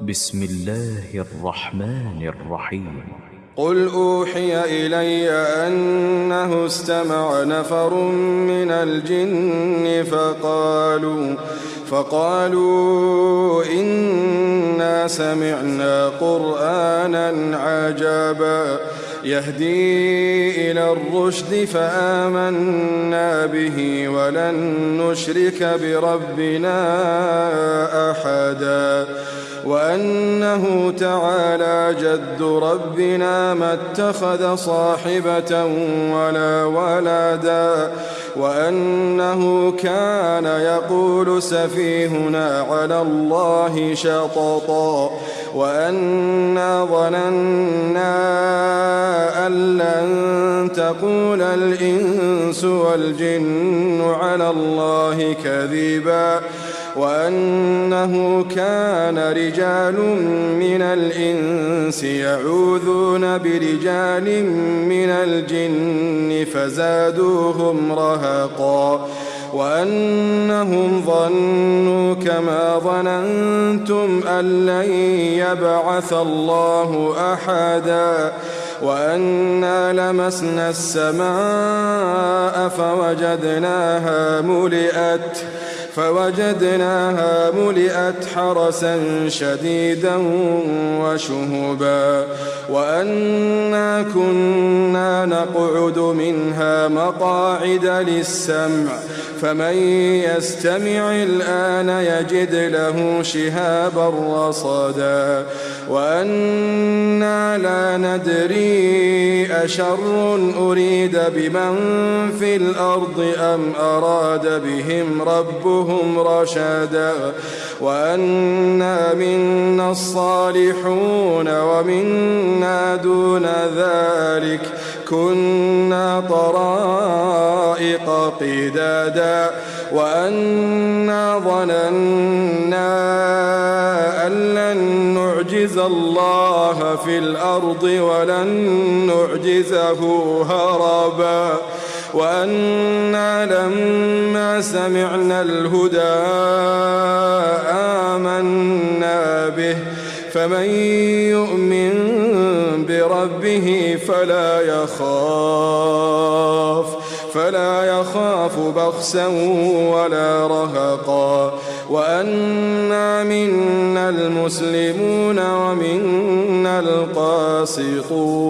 بسم الله الرحمن الرحيم. قل أوحي إلي أنه استمع نفر من الجن فقالوا إنا سمعنا قرآنا عجبا يهدي إلى الرشد فآمنا به ولن نشرك بربنا أحدا وأنه تعالى جد ربنا ما اتخذ صاحبة ولا ولدا وأنه كان يقول سفيهنا على الله شططا وأنا ظننا أن لن تقول الإنس والجن على الله كذبا وأنه كان رجال من الإنس يعوذون برجال من الجن فزادوهم رهقا وأنهم ظنوا كما ظننتم أن لن يبعث الله أحدا وأنا لمسنا السماء فوجدناها ملئت حرسا شديدا وشهبا وأنا كنا نقعد منها مقاعد للسمع فمن يستمع الآن يجد له شهابا رصدا وأنا لا ندري أشر أريد بمن في الأرض أم أراد بهم ربهم رشدا وأنا منا الصالحون ومنا دون ذلك كنا طرائق قدادا وأنا ظننا أن لن نعجز الله في الأرض ولن نعجزه هربا وأنا لما سمعنا الهدى آمنا به فمن يؤمن بربه فلا يخاف بخسا ولا رهقا وأنا منا المسلمون ومنا القاسطون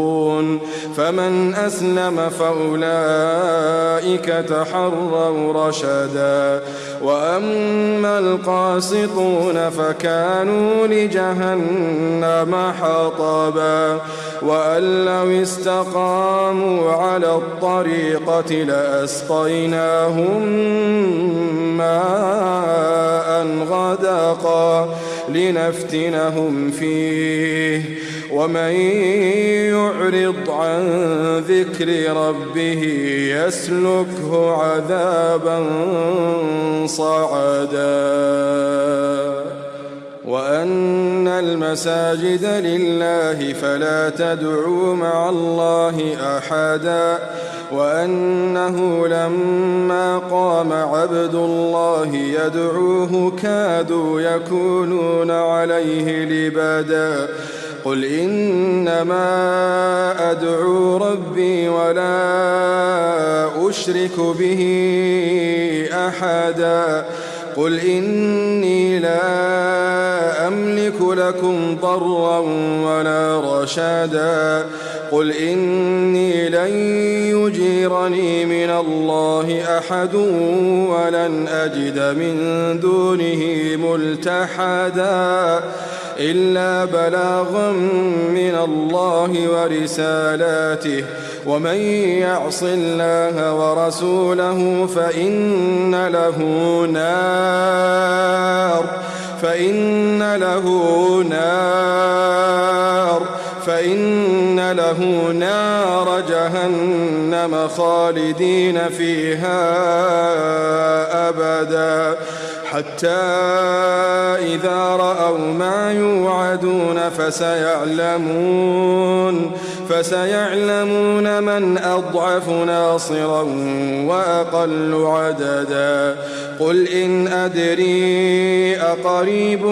فمن أسلم فأولئك تحروا رشدا وأما القاسطون فكانوا لجهنم حطبا وأن لو استقاموا على الطريقة لأسقيناهم ماء غدقا لنفتنهم فيه ومن يعرض عن ذكر ربه يسلكه عذابا صعدا وأن المساجد لله فلا تدعوا مع الله أحدا وأنه لما قام عبد الله يدعوه كادوا يكونون عليه لبدا قل إنما أدعو ربي ولا أشرك به أحدا قل إني لا أملك لكم ضرا ولا رشدا قل إني لن يجيرني من الله أحد ولن أجد من دونه ملتحدا إلا بلاغا من الله ورسالاته ومن يعص الله ورسوله فإن له نار جهنم خالدين فيها أبدا حتى إذا رأوا ما يوعدون فسيعلمون من أضعف ناصرا وأقل عددا قل إن أدري أقريب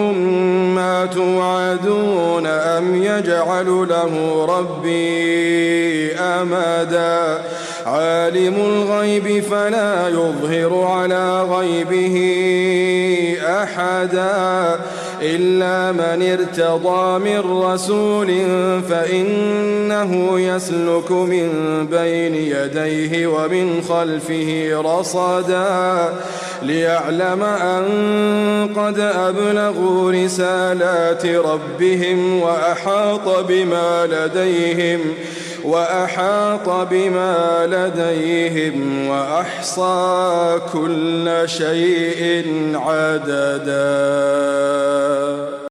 ما توعدون أم يجعل له ربي أمدا عالم الغيب فلا يظهر على غيبه أحدا إلا من ارتضى من رسول فإنه يسلك من بين يديه ومن خلفه رصدا ليعلم أن قد أبلغوا رسالات ربهم وأحاط بما لديهم وأحصى كل شيء عددا.